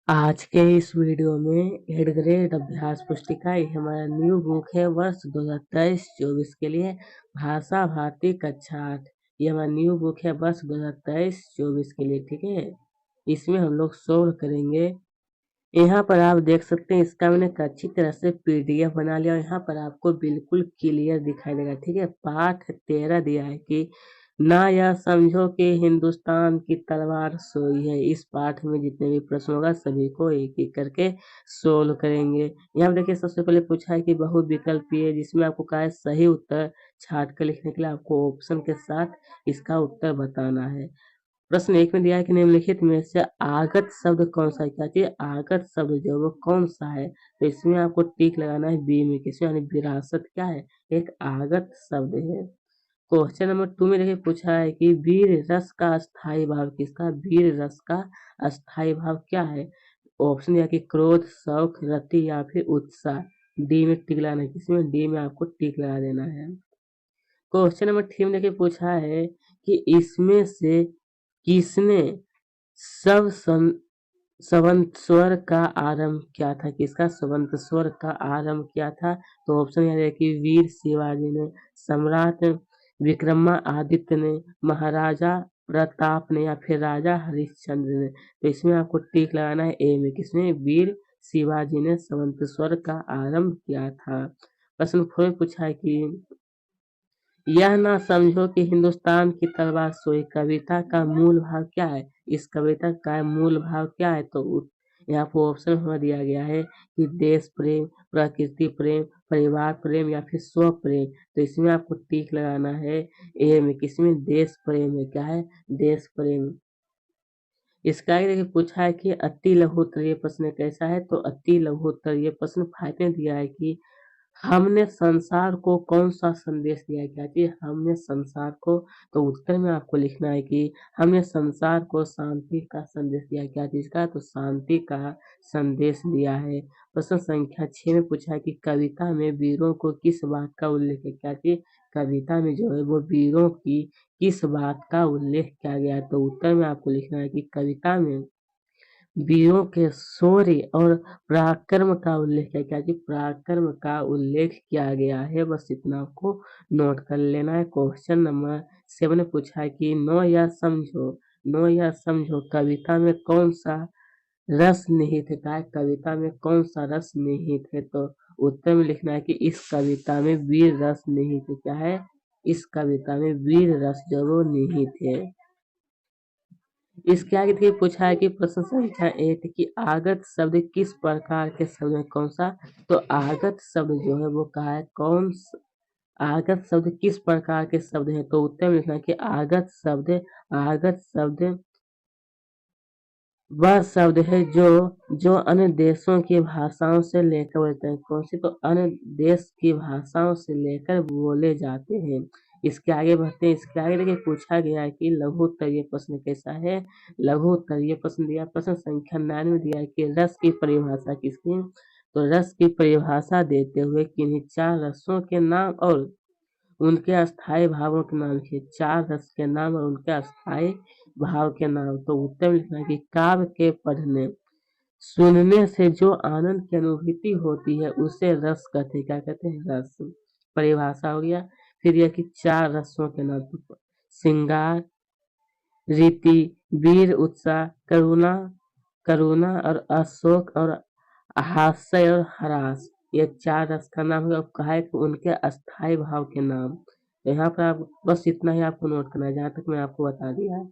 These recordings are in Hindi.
आज के इस वीडियो में 8th ग्रेड अभ्यास पुस्तिका ये हमारा न्यू बुक है वर्ष 2023-24 के लिए भाषा भारती कक्षा 8। ये हमारा न्यू बुक है वर्ष 2023-24 के लिए, ठीक है। इसमें हम लोग सोल्व करेंगे। यहाँ पर आप देख सकते हैं इसका मैंने अच्छी तरह से पीडीएफ बना लिया और यहाँ पर आपको बिल्कुल क्लियर दिखाई देगा, ठीक है। पाठ 13 दिया है कि ना यह समझो कि हिंदुस्तान की तलवार सोई है। इस पाठ में जितने भी प्रश्न होगा सभी को एक एक करके सोल्व करेंगे। यहाँ देखिए सबसे पहले पूछा है कि बहुविकल्पीय, जिसमें आपको कहा है सही उत्तर छाट कर लिखने के लिए आपको ऑप्शन के साथ इसका उत्तर बताना है। प्रश्न 1 में दिया है कि निम्नलिखित में से आगत शब्द कौन सा है। क्या चाहिए? आगत शब्द जो वो कौन सा है, तो इसमें आपको टिक लगाना है बी में। किसमें? यानी विरासत क्या है? एक आगत शब्द है। क्वेश्चन नंबर 2 में देखिए पूछा है कि वीर रस का अस्थाई भाव किसका? वीर रस का अस्थाई भाव क्या है? ऑप्शन दिया कि क्रोध, शौक, रति या फिर उत्साह। डी में टिक लगाना है। किसमें? डी में आपको टिक लगा देना है। क्वेश्चन नंबर 3 में देखिए पूछा है कि इसमें से किसने सब स्वंत स्वर का आरंभ किया था? किसका स्वंत स्वर का आरंभ किया था? तो ऑप्शन है कि वीर शिवाजी ने, सम्राट विक्रमादित्य ने, महाराजा प्रताप ने या फिर राजा हरिश्चंद्र ने। तो इसमें आपको टिक लगाना है ए में। किसमें? वीर शिवाजी ने स्वंत स्वर का आरंभ किया था। प्रश्न 4 में पूछा है कि यह ना समझो कि हिंदुस्तान की तलवार सोई कविता का मूल भाव क्या है? इस कविता का मूल भाव क्या है? तो यहाँ पर ऑप्शन हमें दिया गया है कि देश प्रेम, प्रकृति प्रेम, परिवार प्रेम या फिर स्व प्रेम। तो इसमें आपको टिक लगाना है ए में। किसमें? देश प्रेम में। क्या है? देश प्रेम। इसका आगे देखिए पूछा है कि अति लघु उत्तरीय प्रश्न कैसा है? तो अति लघु उत्तरीय प्रश्न 5 में दिया है कि हमने संसार को कौन सा संदेश दिया है? क्या चीज? हमने संसार को, तो उत्तर में आपको लिखना है कि हमने संसार को शांति का संदेश दिया है। क्या चीज का? तो शांति का संदेश दिया है। प्रश्न संख्या 6 में पूछा है कि कविता में वीरों को किस बात का उल्लेख है? क्या चीज? कविता में जो है वो वीरों की किस बात का उल्लेख किया गया है? तो उत्तर में आपको लिखना है कि कविता में वीरों के शौर्य और पराक्रम का उल्लेख है। क्या जी? पराक्रम का उल्लेख किया गया है। बस इतना आपको नोट कर लेना है। क्वेश्चन नंबर 7 में पूछा है कि नो या समझो कविता में कौन सा रस निहित है? क्या है? कविता में कौन सा रस निहित है? तो उत्तर में लिखना है कि इस कविता में वीर रस निहित है। क्या है? इस कविता में वीर रस जो वो निहित है। इसके आगे देखिए पूछा है कि प्रश्न संख्या 8 कि आगत शब्द किस प्रकार के शब्द है? कौन सा? तो आगत शब्द जो है वो कहा है आगत शब्द किस प्रकार के शब्द हैं? तो उत्तर में लिखना है कि आगत शब्द वह शब्द है जो अन्य देशों की भाषाओं से लेकर बोलते हैं। कौन सी? तो अन्य देश की भाषाओं से लेकर बोले जाते हैं। इसके आगे बढ़ते हैं। इसके आगे देखिए पूछा गया है कि लघु उत्तरीय प्रश्न कैसा है? लघु उत्तरीय प्रश्न दिया, प्रश्न संख्या 9 में दिया है कि रस की परिभाषा किसकी? तो रस की परिभाषा देते हुए किन्हीं 4 रसों के नाम और उनके अस्थाई भावों के नाम लिखिए। 4 रस के नाम और उनके अस्थाई भाव के नाम। तो उत्तर में लिखना है कि काव्य के पढ़ने सुनने से जो आनंद की अनुभूति होती है उसे रस कहते हैं। क्या कहते हैं? रस। परिभाषा हो गया। फिर यह कि 4 रसों के नाम, श्रृंगार, रीति, वीर, उत्साह, करुणा करुणा और अशोक और हास्य और हरास। ये 4 रस का नाम है। कहा है कि उनके अस्थाई भाव के नाम। तो यहाँ पर आप बस इतना ही आपको नोट करना है, जहाँ तक मैं आपको बता दिया है।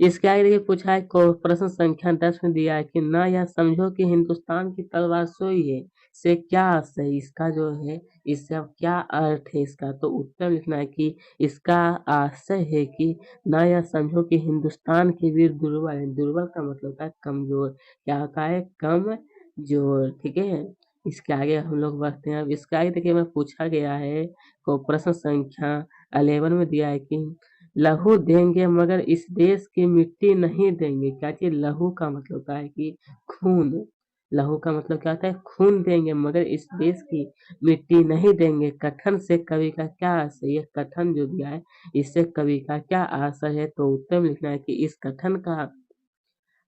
इसके आगे देखिए पूछा है प्रश्न संख्या 10 में दिया है कि ना यह समझो कि हिंदुस्तान की तलवार सोई है से क्या अर्थ है? इसका जो है इससे अब क्या अर्थ है इसका? तो उत्तर लिखना है कि इसका आशय है कि ना यह समझो कि हिंदुस्तान के वीर दुर्बल है। दुर्बल का मतलब होता है कमजोर। क्या होता है? कमजोर। ठीक है। इसके आगे हम लोग बढ़ते हैं। अब इसके आगे देखिए मैं पूछा गया है को प्रश्न संख्या 11 में दिया है कि लहू देंगे मगर इस देश की मिट्टी नहीं देंगे। क्या चीज? लहू का मतलब होता है कि खून। लहू का मतलब क्या होता है? खून देंगे मगर इस देश की मिट्टी नहीं देंगे। कथन से कवि का क्या आशय? ये कथन जो दिया है इससे कवि का क्या आशय है? तो उत्तर में लिखना है कि इस कथन का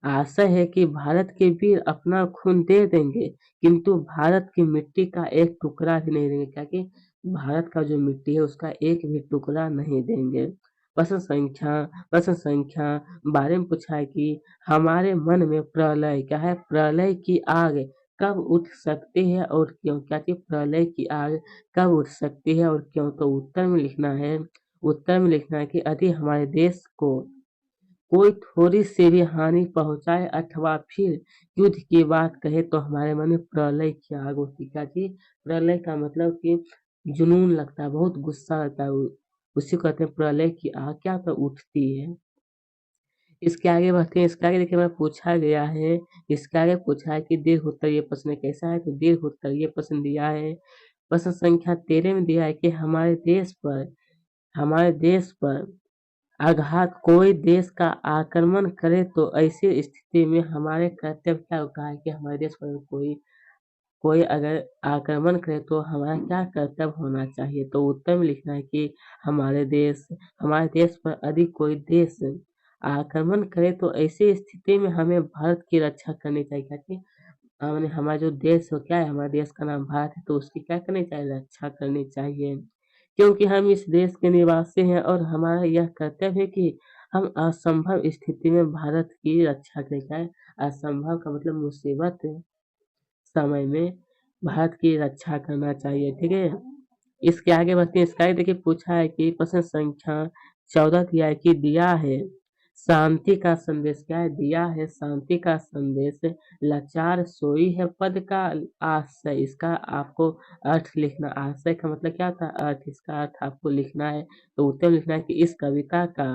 आशा है कि भारत के वीर अपना खून दे देंगे, किंतु भारत की मिट्टी का एक टुकड़ा भी नहीं देंगे। क्या कि भारत का जो मिट्टी है उसका एक भी टुकड़ा नहीं देंगे। प्रश्न संख्या 12 में पूछा है कि हमारे मन में प्रलय क्या है, प्रलय की आग कब उठ सकती है और क्यों। क्या कि प्रलय की आग कब उठ सकती है और क्यों। तो उत्तर में लिखना है कि यदि हमारे देश को कोई थोड़ी सी भी हानि पहुंचाए अथवा फिर युद्ध की बात कहे तो हमारे मन में प्रलय की आग होती। क्या चीज, प्रलय का मतलब कि जुनून लगता है, बहुत गुस्सा लगता है, उसी को कहते हैं प्रलय की आग क्या तो उठती है। इसके आगे बढ़ते हैं। इसके आगे देखिए मैं पूछा गया है, इसके आगे पूछा है कि दीर्घ उत्तरीय प्रश्न कैसा है। तो दीर्घ उत्तरीय प्रश्न दिया है, प्रश्न संख्या 13 में दिया है कि हमारे देश पर आघात कोई देश का आक्रमण करे तो ऐसी स्थिति में हमारे कर्तव्य क्या होगा है कि हमारे देश पर कोई कोई अगर आक्रमण करे तो हमारा क्या कर्तव्य होना चाहिए। तो उत्तर में लिखना है कि हमारे देश पर यदि कोई देश आक्रमण करे तो ऐसी स्थिति में हमें भारत की रक्षा करनी चाहिए। क्या कि हमने हमारा जो देश हो क्या है, हमारे देश का नाम भारत है, तो उसकी क्या करनी चाहिए, रक्षा करनी चाहिए। क्योंकि हम इस देश के निवासी हैं और हमारा यह कर्तव्य है कि हम असंभव स्थिति में भारत की रक्षा करें। क्या है, असंभव का मतलब मुसीबत समय में भारत की रक्षा करना चाहिए। ठीक है, इसके आगे बढ़ते हैं। इसका आगे देखिए पूछा है कि प्रश्न संख्या 14 दिया है कि दिया है शांति का संदेश। क्या है, दिया है शांति का संदेश, लाचार सोई है पद का आशय। इसका आपको अर्थ लिखना, आशय का मतलब क्या था, अर्थ, इसका अर्थ आपको लिखना है। तो उत्तर लिखना है कि इस कविता का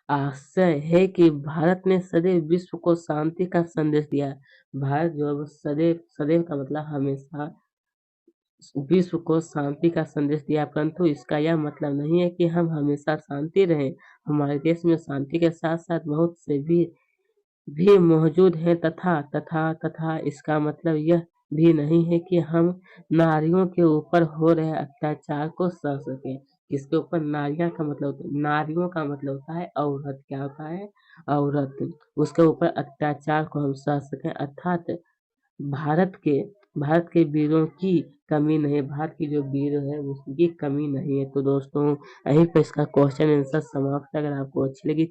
आशय है कि भारत ने सदैव विश्व को शांति का संदेश दिया है। भारत जो है वो सदैव, सदैव का मतलब हमेशा, विश्व को शांति का संदेश दिया, परंतु इसका यह मतलब नहीं है कि हम हमेशा शांति रहें। हमारे देश में शांति के साथ साथ बहुत से भी मौजूद हैं, तथा तथा तथा इसका मतलब यह भी नहीं है कि हम नारियों के ऊपर हो रहे अत्याचार को सह सकें। इसके ऊपर नारियों का मतलब होता है औरत। क्या होता है, औरत। उसके ऊपर अत्याचार को हम सह सकें, अर्थात भारत के भारत के वीरों की कमी नहीं, भारत की जो वीर है उसकी कमी नहीं है। तो दोस्तों यहीं पर इसका क्वेश्चन आंसर समाप्त है। अगर आपको अच्छी लगी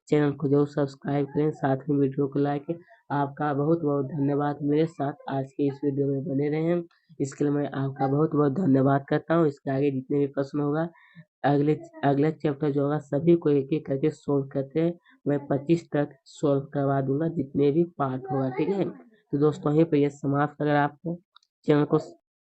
चैनल को जरूर सब्सक्राइब करें, साथ में वीडियो को लाइक। आपका बहुत बहुत धन्यवाद, मेरे साथ आज के इस वीडियो में बने रहे हैं, इसके लिए मैं आपका बहुत बहुत धन्यवाद करता हूँ। इसके आगे जितने भी प्रश्न होगा, अगले अगले चैप्टर जो होगा सभी को एक एक करके सोल्व करते हैं, मैं 25 तक सोल्व करवा दूंगा जितने भी पार्ट होगा। ठीक है, तो दोस्तों यहीं पे ये समाप्त। अगर आप चैनल को